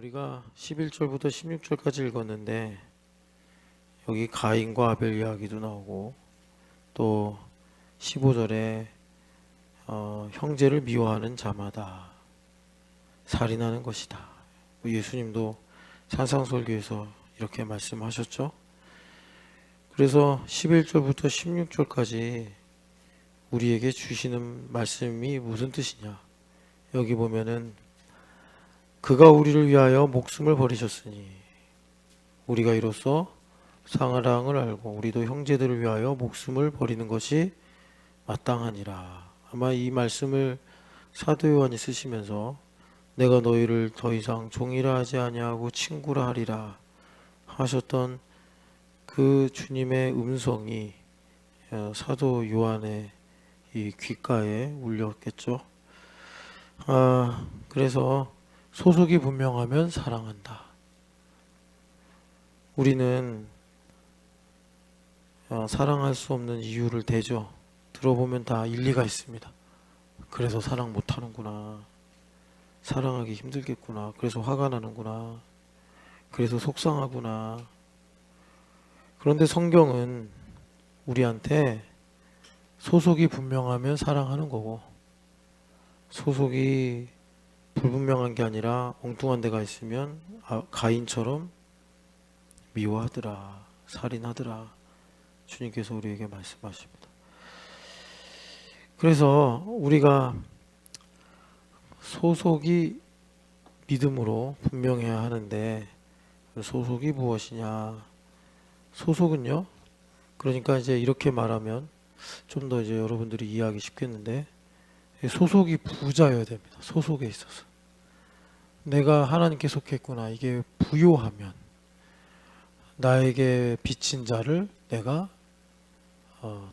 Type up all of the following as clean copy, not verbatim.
우리가 11절부터 16절까지 읽었는데 여기 가인과 아벨 이야기도 나오고 또 15절에 형제를 미워하는 자마다 살인하는 것이다. 예수님도 산상설교에서 이렇게 말씀하셨죠. 그래서 11절부터 16절까지 우리에게 주시는 말씀이 무슨 뜻이냐. 여기 보면은 그가 우리를 위하여 목숨을 버리셨으니 우리가 이로써 사랑을 알고 우리도 형제들을 위하여 목숨을 버리는 것이 마땅하니라. 아마 이 말씀을 사도 요한이 쓰시면서 내가 너희를 더 이상 종이라 하지 아니하고 친구라 하리라 하셨던 그 주님의 음성이 사도 요한의 이 귓가에 울렸겠죠. 그래서 소속이 분명하면 사랑한다. 우리는 사랑할 수 없는 이유를 대죠. 들어보면 다 일리가 있습니다. 그래서 사랑 못하는구나. 사랑하기 힘들겠구나. 그래서 화가 나는구나. 그래서 속상하구나. 그런데 성경은 우리한테 소속이 분명하면 사랑하는 거고, 소속이 불분명한 게 아니라 엉뚱한 데가 있으면 가인처럼 미워하더라, 살인하더라. 주님께서 우리에게 말씀하십니다. 그래서 우리가 소속이 믿음으로 분명해야 하는데, 소속이 무엇이냐? 소속은요, 그러니까 이제 이렇게 말하면 좀 더 이제 여러분들이 이해하기 쉽겠는데, 소속이 부자여야 됩니다. 소속에 있어서 내가 하나님께 속했구나, 이게 부요하면 나에게 빚진 자를 내가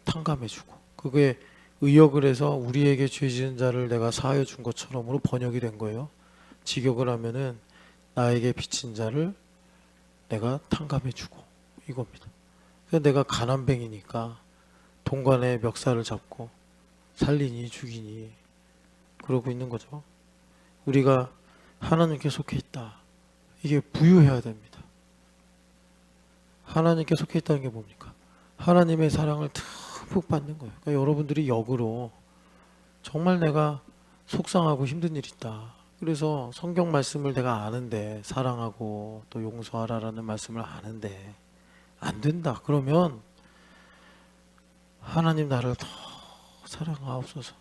탕감해주고, 그게 의역을 해서 우리에게 죄 지은 자를 내가 사하여 준 것처럼으로 번역이 된 거예요. 직역을 하면은 나에게 빚진 자를 내가 탕감해주고, 이겁니다. 그래서 내가 가난뱅이니까 동관의 멱살을 잡고 살리니 죽이니 그러고 있는 거죠. 우리가 하나님께 속해 있다, 이게 부유해야 됩니다. 하나님께 속해 있다는 게 뭡니까? 하나님의 사랑을 듬뿍 받는 거예요. 그러니까 여러분들이 역으로 정말 내가 속상하고 힘든 일 있다, 그래서 성경 말씀을 내가 아는데, 사랑하고 또 용서하라라는 말씀을 아는데 안 된다, 그러면 하나님 나를 더 사랑하옵소서.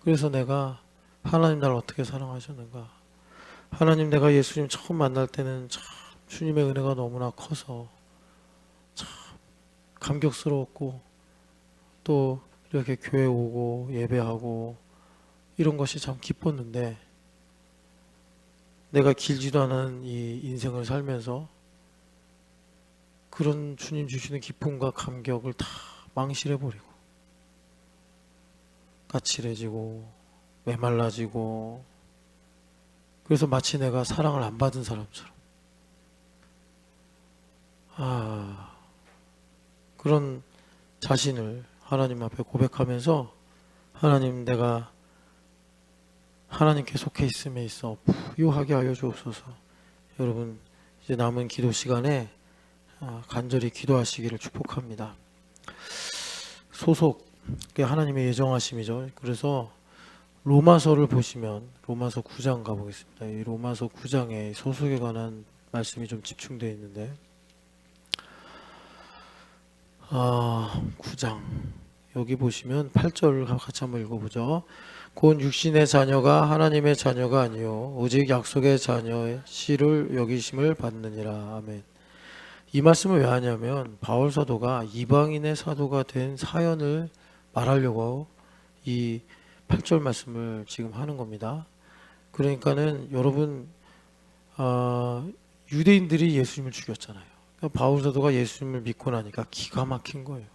그래서 내가 하나님 나를 어떻게 사랑하셨는가. 하나님, 내가 예수님 처음 만날 때는 참 주님의 은혜가 너무나 커서 참 감격스러웠고, 또 이렇게 교회 오고 예배하고 이런 것이 참 기뻤는데, 내가 길지도 않은 이 인생을 살면서 그런 주님 주시는 기쁨과 감격을 다 망실해버리고 까칠해지고 메말라지고, 그래서 마치 내가 사랑을 안 받은 사람처럼 그런 자신을 하나님 앞에 고백하면서, 하나님, 내가 하나님께 속해 있음에 있어 부유하게 하여 주옵소서. 여러분, 이제 남은 기도 시간에 간절히 기도하시기를 축복합니다. 소속, 그게 하나님의 예정하심이죠. 그래서 로마서를 보시면 로마서 9장 가보겠습니다. 이 로마서 9장에 소속에 관한 말씀이 좀 집중되어 있는데, 9장 여기 보시면 8절 같이 한번 읽어보죠. 곧 육신의 자녀가 하나님의 자녀가 아니요 오직 약속의 자녀의 씨를 여기심을 받느니라. 아멘. 이 말씀을 왜 하냐면, 바울 사도가 이방인의 사도가 된 사연을 말하려고 이 8절 말씀을 지금 하는 겁니다. 그러니까는 여러분, 유대인들이 예수님을 죽였잖아요. 그러니까 바울 사도가 예수님을 믿고 나니까 기가 막힌 거예요.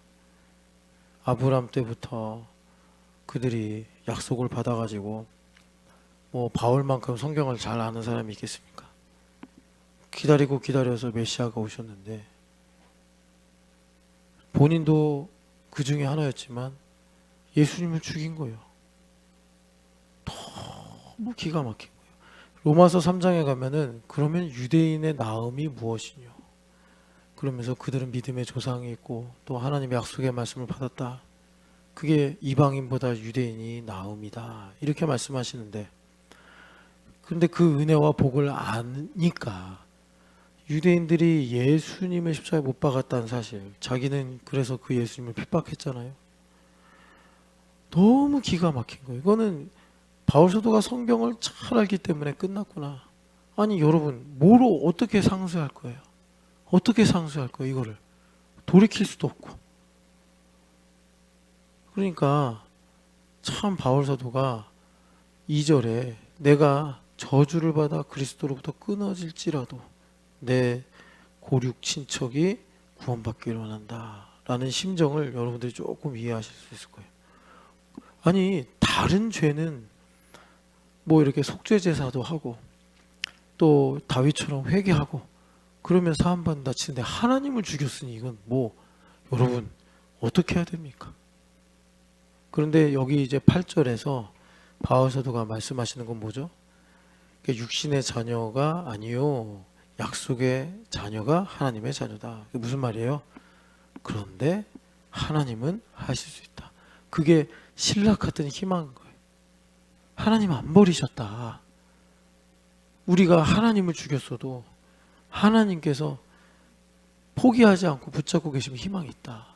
아브라함 때부터 그들이 약속을 받아가지고, 뭐 바울만큼 성경을 잘 아는 사람이 있겠습니까? 기다리고 기다려서 메시아가 오셨는데, 본인도 그 중에 하나였지만 예수님을 죽인 거예요. 너무 기가 막힌 거예요. 로마서 3장에 가면은 그러면 유대인의 나음이 무엇이뇨? 그러면서 그들은 믿음의 조상이 있고 또 하나님의 약속의 말씀을 받았다. 그게 이방인보다 유대인이 나음이다. 이렇게 말씀하시는데, 그런데 그 은혜와 복을 아니까 유대인들이 예수님을 십자가에 못 박았다는 사실, 자기는 그래서 그 예수님을 핍박했잖아요. 너무 기가 막힌 거예요. 이거는 바울 사도가 성경을 잘 알기 때문에 끝났구나. 아니 여러분, 뭐로 어떻게 상쇄할 거예요? 어떻게 상쇄할 거예요? 이거를 돌이킬 수도 없고. 그러니까 참 바울 사도가 2절에 내가 저주를 받아 그리스도로부터 끊어질지라도 내 고륙 친척이 구원받기를 원한다 라는 심정을 여러분들이 조금 이해하실 수 있을 거예요. 아니 다른 죄는 뭐 이렇게 속죄 제사도 하고 또 다윗처럼 회개하고 그러면 사함받는다 치는데, 하나님을 죽였으니 이건 뭐 여러분 어떻게 해야 됩니까? 그런데 여기 이제 8절에서 바울 사도가 말씀하시는 건 뭐죠? 육신의 자녀가 아니요 약속의 자녀가 하나님의 자녀다. 그게 무슨 말이에요? 그런데 하나님은 하실 수 있다. 그게 신락 같은 희망인 거예요. 하나님 안 버리셨다. 우리가 하나님을 죽였어도 하나님께서 포기하지 않고 붙잡고 계시면 희망이 있다.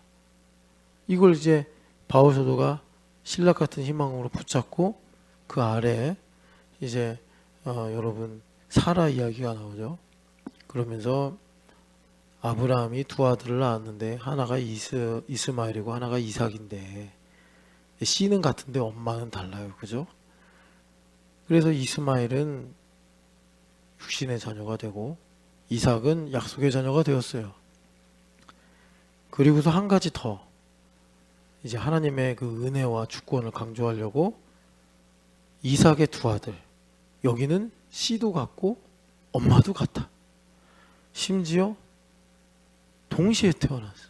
이걸 이제 바울 사도가 신락 같은 희망으로 붙잡고 그 아래에 이제 여러분 사라 이야기가 나오죠. 그러면서 아브라함이 두 아들을 낳았는데 하나가 이스마엘이고 하나가 이삭인데 씨는 같은데 엄마는 달라요. 그죠? 그래서 이스마엘은 육신의 자녀가 되고 이삭은 약속의 자녀가 되었어요. 그리고서 한 가지 더, 이제 하나님의 그 은혜와 주권을 강조하려고 이삭의 두 아들, 여기는 씨도 같고 엄마도 같아. 심지어 동시에 태어났어.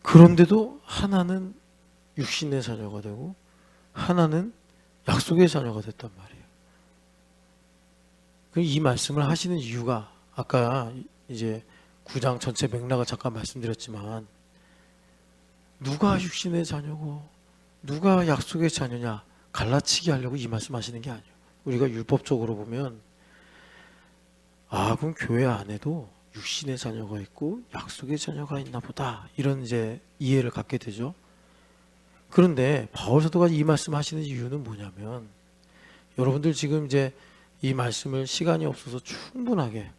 그런데도 하나는 육신의 자녀가 되고 하나는 약속의 자녀가 됐단 말이에요. 이 말씀을 하시는 이유가 아까 이제 9장 전체 맥락을 잠깐 말씀드렸지만, 누가 육신의 자녀고 누가 약속의 자녀냐 갈라치기 하려고 이 말씀 하시는 게 아니에요. 우리가 율법적으로 보면 그럼 교회 안에도 육신의 자녀가 있고 약속의 자녀가 있나 보다, 이런 이제 이해를 갖게 되죠. 그런데 바울 사도가 이 말씀 하시는 이유는 뭐냐면, 여러분들 지금 이제 이 말씀을 시간이 없어서 충분하게,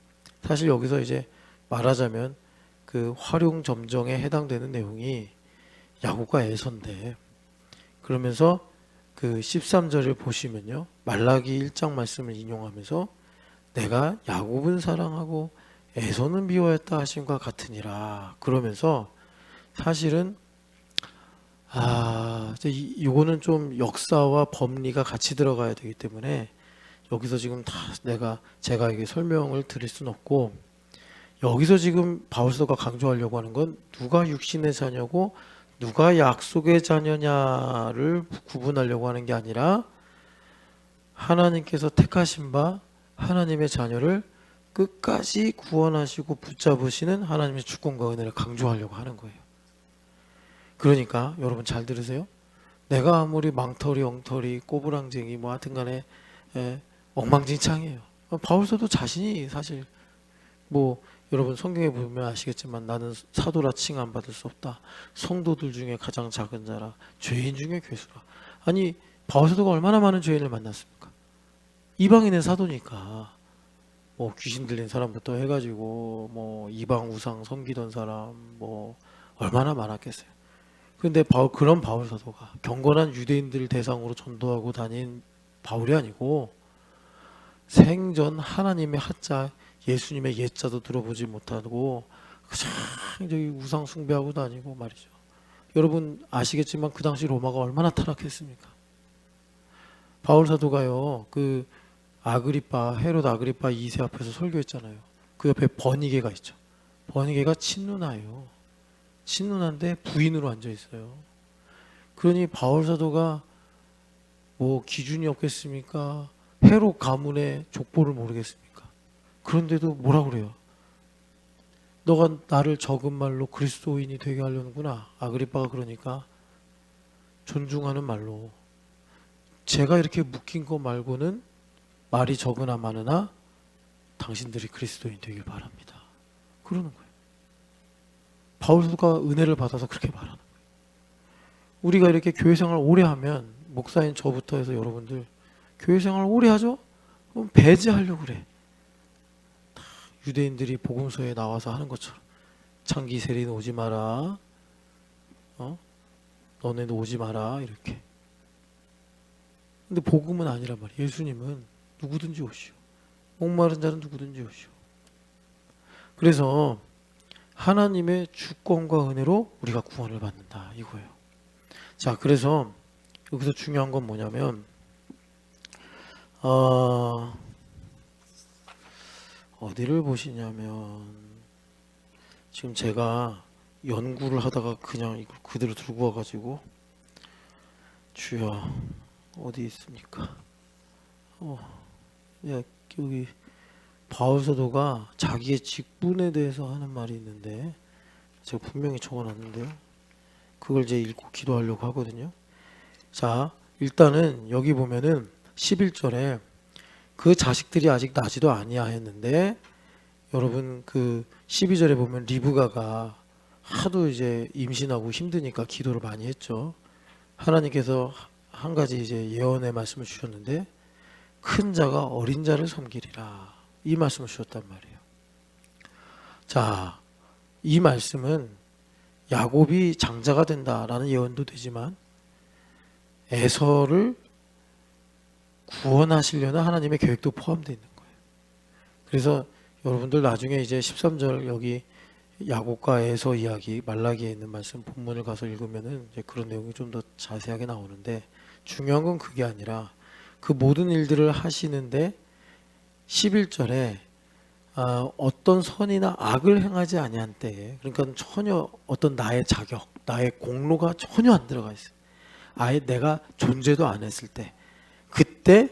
사실 여기서 이제 말하자면 그 활용점정에 해당되는 내용이 야곱과 에서인데, 그러면서 그 13절을 보시면요, 말라기 1장 말씀을 인용하면서 내가 야곱은 사랑하고 에서는 미워했다 하심과 같으니라. 그러면서 사실은 이거는 좀 역사와 법리가 같이 들어가야 되기 때문에 여기서 지금 다 제가 이게 설명을 드릴 수는 없고, 여기서 지금 바울서가 강조하려고 하는 건 누가 육신의 자녀고 누가 약속의 자녀냐를 구분하려고 하는 게 아니라, 하나님께서 택하신 바 하나님의 자녀를 끝까지 구원하시고 붙잡으시는 하나님의 주권과 은혜를 강조하려고 하는 거예요. 그러니까 여러분 잘 들으세요. 내가 아무리 망터리 엉터리 꼬부랑쟁이 뭐 하여튼간에 엉망진창이에요. 바울서도 자신이 사실 뭐 여러분 성경에 보면 아시겠지만 나는 사도라 칭함 받을 수 없다. 성도들 중에 가장 작은 자라. 죄인 중에 괴수라. 아니 바울서도가 얼마나 많은 죄인을 만났습니까? 이방인의 사도니까 뭐 귀신 들린 사람부터 해가지고 뭐 이방 우상 섬기던 사람 뭐 얼마나 많았겠어요. 그런데 그런 바울 사도가 경건한 유대인들 대상으로 전도하고 다닌 바울이 아니고, 생전 하나님의 하자 예수님의 옛자도 들어보지 못하고 그냥 저기 우상 숭배하고 다니고 말이죠. 여러분 아시겠지만 그 당시 로마가 얼마나 타락했습니까? 바울 사도가요, 그 헤롯 아그리파 2세 앞에서 설교했잖아요. 그 옆에 버니게가 있죠. 버니게가 친누나예요. 친누나인데 부인으로 앉아 있어요. 그러니 바울 사도가 뭐 기준이 없겠습니까? 헤롯 가문의 족보를 모르겠습니까? 그런데도 뭐라 그래요? 너가 나를 적은 말로 그리스도인이 되게 하려는구나. 아그리빠가 그러니까 존중하는 말로 제가 이렇게 묶인 거 말고는 말이 적으나 많으나 당신들이 그리스도인 되길 바랍니다. 그러는 거예요. 바울 사도가 은혜를 받아서 그렇게 말하는 거예요. 우리가 이렇게 교회 생활 오래 하면 목사인 저부터 해서 여러분들 교회 생활 오래 하죠? 그럼 배제하려고 그래. 유대인들이 복음서에 나와서 하는 것처럼 창기 세리는 오지 마라. 너네도 오지 마라. 이렇게. 근데 복음은 아니란 말이에요. 예수님은 누구든지 오시오. 목마른 자는 누구든지 오시오. 그래서 하나님의 주권과 은혜로 우리가 구원을 받는다 이거예요. 자, 그래서 여기서 중요한 건 뭐냐면 어디를 보시냐면 지금 제가 연구를 하다가 그냥 이걸 그대로 들고 와가지고 주여 어디 있습니까? 여기 바울 사도가 자기의 직분에 대해서 하는 말이 있는데 제가 분명히 적어놨는데요. 그걸 이제 읽고 기도하려고 하거든요. 자, 일단은 여기 보면은 11절에 그 자식들이 아직 나지도 아니하였는데 여러분 그 12절에 보면 리브가가 하도 이제 임신하고 힘드니까 기도를 많이 했죠. 하나님께서 한 가지 이제 예언의 말씀을 주셨는데 큰 자가 어린 자를 섬기리라 이 말씀을 주셨단 말이에요. 자, 이 말씀은 야곱이 장자가 된다라는 예언도 되지만 에서를 구원하시려는 하나님의 계획도 포함되어 있는 거예요. 그래서 여러분들 나중에 이제 13절 여기 야곱과 에서 이야기 말라기에 있는 말씀 본문을 가서 읽으면은 이제 그런 내용이 좀 더 자세하게 나오는데 중요한 건 그게 아니라 그 모든 일들을 하시는데 11절에 어떤 선이나 악을 행하지 아니한 때에 그러니까 전혀 어떤 나의 자격, 나의 공로가 전혀 안 들어가 있어요. 아예 내가 존재도 안 했을 때 그때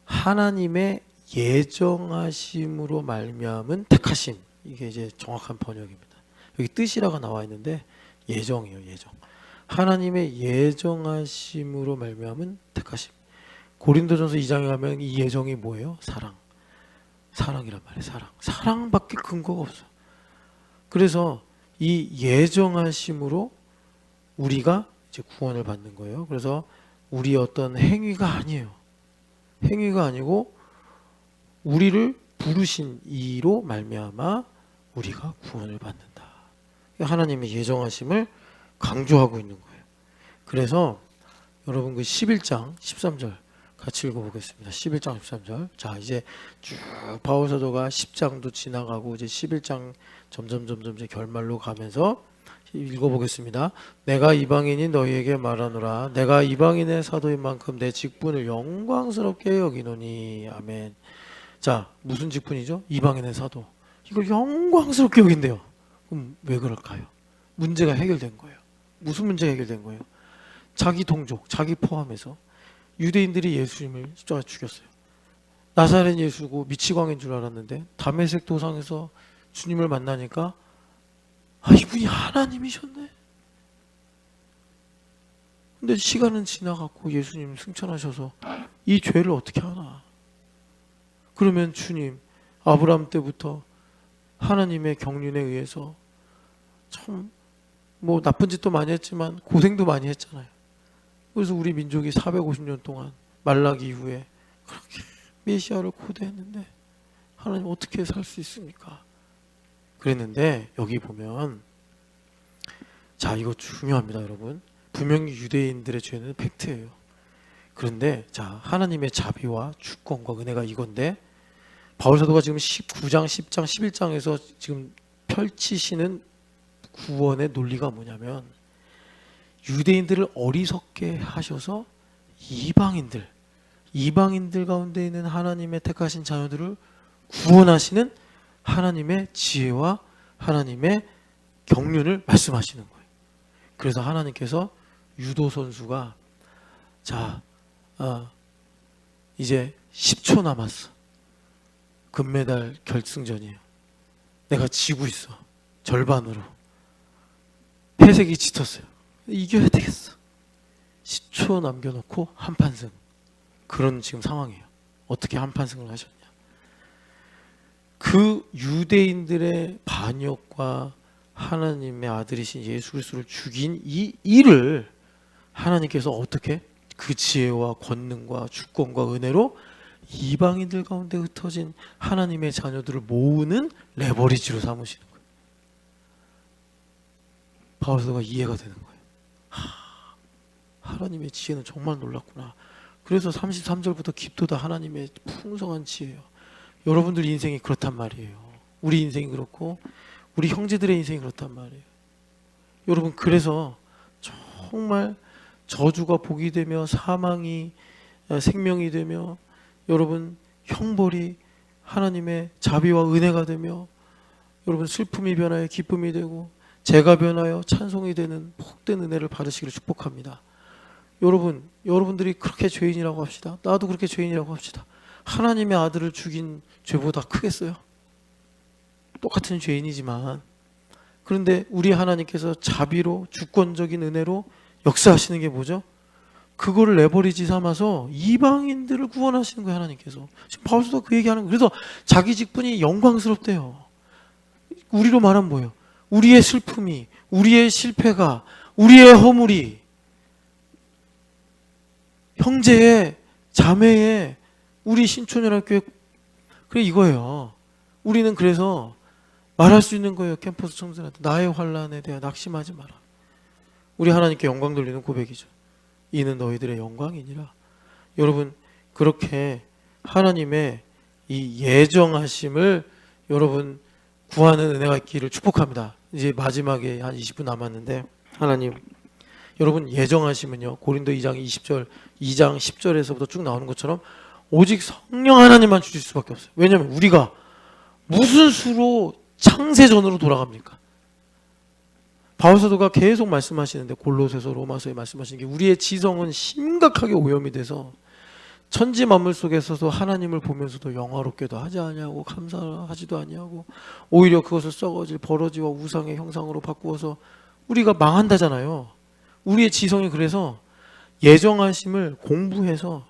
하나님의 예정하심으로 말미암은 택하심 이게 이제 정확한 번역입니다. 여기 뜻이라고 나와 있는데 예정이에요. 예정. 하나님의 예정하심으로 말미암은 택하심. 고린도전서 2장에 가면 이 예정이 뭐예요? 사랑. 사랑이란 말이에요. 사랑. 사랑밖에 근거가 없어요. 그래서 이 예정하심으로 우리가 이제 구원을 받는 거예요. 그래서 우리 어떤 행위가 아니에요. 행위가 아니고 우리를 부르신 이로 말미암아 우리가 구원을 받는다. 하나님의 예정하심을 강조하고 있는 거예요. 그래서 여러분 그 11장 13절 같이 읽어보겠습니다. 11장 13절. 자, 이제 쭉 바울 사도가 10장도 지나가고 이제 11장 점점 이제 결말로 가면서 읽어보겠습니다. 내가 이방인이 너희에게 말하노라. 내가 이방인의 사도인 만큼 내 직분을 영광스럽게 여기노니. 아멘. 자, 무슨 직분이죠? 이방인의 사도. 이걸 영광스럽게 여긴대요. 그럼 왜 그럴까요? 문제가 해결된 거예요. 무슨 문제가 해결된 거예요? 자기 동족, 자기 포함해서 유대인들이 예수님을 십자가에 죽였어요. 나사렛 예수고 미치광인 줄 알았는데 다메섹 도상에서 주님을 만나니까 이분이 하나님이셨네. 근데 시간은 지나갔고 예수님 승천하셔서 이 죄를 어떻게 하나? 그러면 주님 아브라함 때부터 하나님의 경륜에 의해서 참 뭐 나쁜 짓도 많이 했지만 고생도 많이 했잖아요. 그래서 우리 민족이 450년 동안 말라기 이후에 그렇게 메시아를 고대했는데 하나님 어떻게 살 수 있습니까? 그랬는데 여기 보면 자, 이거 중요합니다, 여러분. 분명히 유대인들의 죄는 팩트예요. 그런데 자, 하나님의 자비와 주권과 은혜가 이건데 바울 사도가 지금 19장, 10장, 11장에서 지금 펼치시는 구원의 논리가 뭐냐면 유대인들을 어리석게 하셔서 이방인들 가운데 있는 하나님의 택하신 자녀들을 구원하시는 하나님의 지혜와 하나님의 경륜을 말씀하시는 거예요. 그래서 하나님께서 유도 선수가 자, 이제 10초 남았어. 금메달 결승전이에요. 내가 지고 있어. 절반으로. 패색이 짙었어요. 이겨야 되겠어. 10초 남겨놓고 한판승. 그런 지금 상황이에요. 어떻게 한판승을 하셨냐. 그 유대인들의 반역과 하나님의 아들이신 예수 그리스도를 죽인 이 일을 하나님께서 어떻게 그 지혜와 권능과 주권과 은혜로 이방인들 가운데 흩어진 하나님의 자녀들을 모으는 레버리지로 삼으시는 거예요. 바울사도가 이해가 되는 거예요. 하나님의 지혜는 정말 놀랍구나. 그래서 33절부터 깊도다 하나님의 풍성한 지혜예요. 여러분들 인생이 그렇단 말이에요. 우리 인생이 그렇고 우리 형제들의 인생이 그렇단 말이에요. 여러분, 그래서 정말 저주가 복이 되며 사망이 생명이 되며, 여러분 형벌이 하나님의 자비와 은혜가 되며, 여러분 슬픔이 변하여 기쁨이 되고 재가 변하여 찬송이 되는 복된 은혜를 받으시기를 축복합니다. 여러분들이 그렇게 죄인이라고 합시다. 나도 그렇게 죄인이라고 합시다. 하나님의 아들을 죽인 죄보다 크겠어요? 똑같은 죄인이지만, 그런데 우리 하나님께서 자비로 주권적인 은혜로 역사하시는 게 뭐죠? 그거를 레버리지 삼아서 이방인들을 구원하시는 거예요. 하나님께서. 지금 바울도 그 얘기하는 거예요. 그래서 자기 직분이 영광스럽대요. 우리로 말하면 뭐예요? 우리의 슬픔이, 우리의 실패가, 우리의 허물이 형제의, 자매의, 우리 신촌연합교회, 그래 이거예요. 우리는 그래서 말할 수 있는 거예요. 캠퍼스 청소년한테 나의 환난에 대해 낙심하지 마라. 우리 하나님께 영광 돌리는 고백이죠. 이는 너희들의 영광이니라. 여러분, 그렇게 하나님의 이 예정하심을 여러분 구하는 은혜가 있기를 축복합니다. 이제 마지막에 한 20분 남았는데, 하나님, 여러분 예정하심은요, 고린도 2장 20절 2장 10절에서부터 쭉 나오는 것처럼 오직 성령 하나님만 주실 수밖에 없어요. 왜냐하면 우리가 무슨 수로 창세전으로 돌아갑니까? 바울사도가 계속 말씀하시는데, 골로새서 로마서에 말씀하시는 게, 우리의 지성은 심각하게 오염이 돼서 천지 만물 속에서도 하나님을 보면서도 영화롭게도 하지 아니하고 감사하지도 아니하고 오히려 그것을 썩어질 버러지와 우상의 형상으로 바꾸어서 우리가 망한다잖아요. 우리의 지성이 그래서 예정하심을 공부해서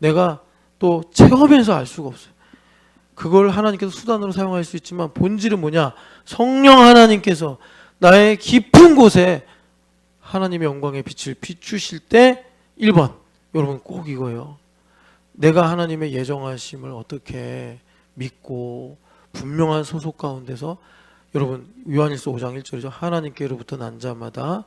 내가 또 체험해서 알 수가 없어요. 그걸 하나님께서 수단으로 사용할 수 있지만 본질은 뭐냐? 성령 하나님께서 나의 깊은 곳에 하나님의 영광의 빛을 비추실 때 1번, 여러분 꼭 이거예요. 내가 하나님의 예정하심을 어떻게 믿고 분명한 소속 가운데서, 여러분 요한일서 5장 1절이죠. 하나님께로부터 난 자마다,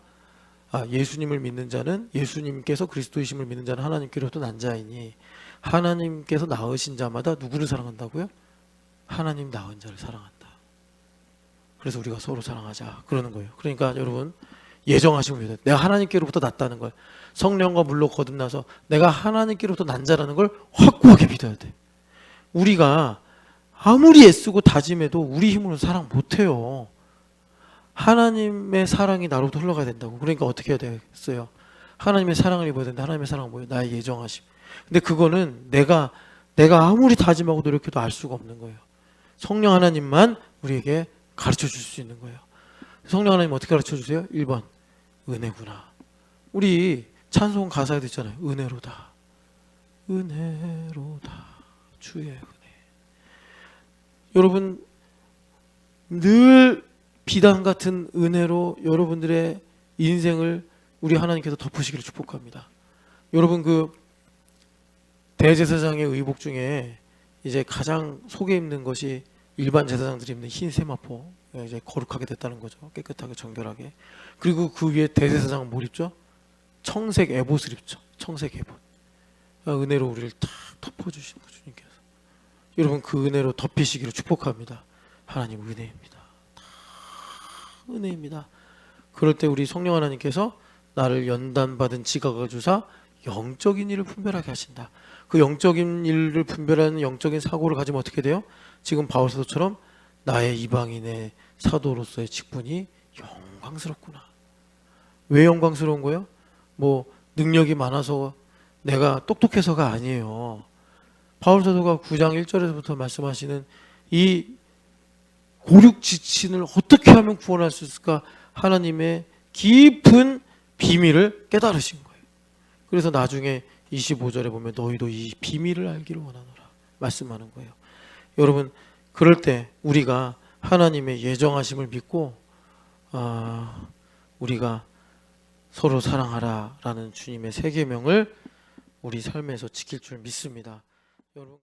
예수님을 믿는 자는, 예수님께서 그리스도이심을 믿는 자는 하나님께로부터 난 자이니, 하나님께서 낳으신 자마다 누구를 사랑한다고요? 하나님 낳은 자를 사랑한다. 그래서 우리가 서로 사랑하자 그러는 거예요. 그러니까 여러분, 예정하심을 믿어야 돼. 내가 하나님께로부터 났다는 걸, 성령과 물로 거듭나서 내가 하나님께로부터 난 자라는 걸 확고하게 믿어야 돼. 우리가 아무리 애쓰고 다짐해도 우리 힘으로 사랑 못해요. 하나님의 사랑이 나로부터 흘러가야 된다고. 그러니까 어떻게 해야 되겠어요? 하나님의 사랑을 입어야 된다. 하나님의 사랑은 뭐예요? 나의 예정하심. 근데 그거는 내가 아무리 다짐하고 노력해도 알 수가 없는 거예요. 성령 하나님만 우리에게 가르쳐 줄 수 있는 거예요. 성령 하나님 어떻게 가르쳐 주세요? 1번, 은혜구나. 우리 찬송 가사에도 있잖아요. 은혜로다, 은혜로다, 주의 은혜. 여러분, 늘 비단 같은 은혜로 여러분들의 인생을 우리 하나님께서 덮으시기를 축복합니다. 여러분, 그 대제사장의 의복 중에 이제 가장 속에 입는 것이 일반 제사장들이 입는 흰 세마포, 이제 거룩하게 됐다는 거죠. 깨끗하게 정결하게. 그리고 그 위에 대제사장은 뭘 입죠? 청색 에봇을 입죠. 청색 에봇. 은혜로 우리를 탁 덮어주신 거, 주님께서. 여러분, 그 은혜로 덮이시기를 축복합니다. 하나님 은혜입니다. 다 은혜입니다. 그럴 때 우리 성령 하나님께서 나를 연단받은 지각을 주사 영적인 일을 분별하게 하신다. 그 영적인 일을 분별하는 영적인 사고를 가지면 어떻게 돼요? 지금 바울사도처럼 나의 이방인의 사도로서의 직분이 영광스럽구나. 왜 영광스러운 거예요? 뭐 능력이 많아서 내가 똑똑해서가 아니에요. 바울 사도가 9장 1절에서부터 말씀하시는 이 고륙지친을 어떻게 하면 구원할 수 있을까? 하나님의 깊은 비밀을 깨달으신 거예요. 그래서 나중에 25절에 보면 너희도 이 비밀을 알기를 원하노라 말씀하는 거예요. 여러분, 그럴 때 우리가 하나님의 예정하심을 믿고 우리가 서로 사랑하라 라는 주님의 세 계명을 우리 삶에서 지킬 줄 믿습니다. 여러분.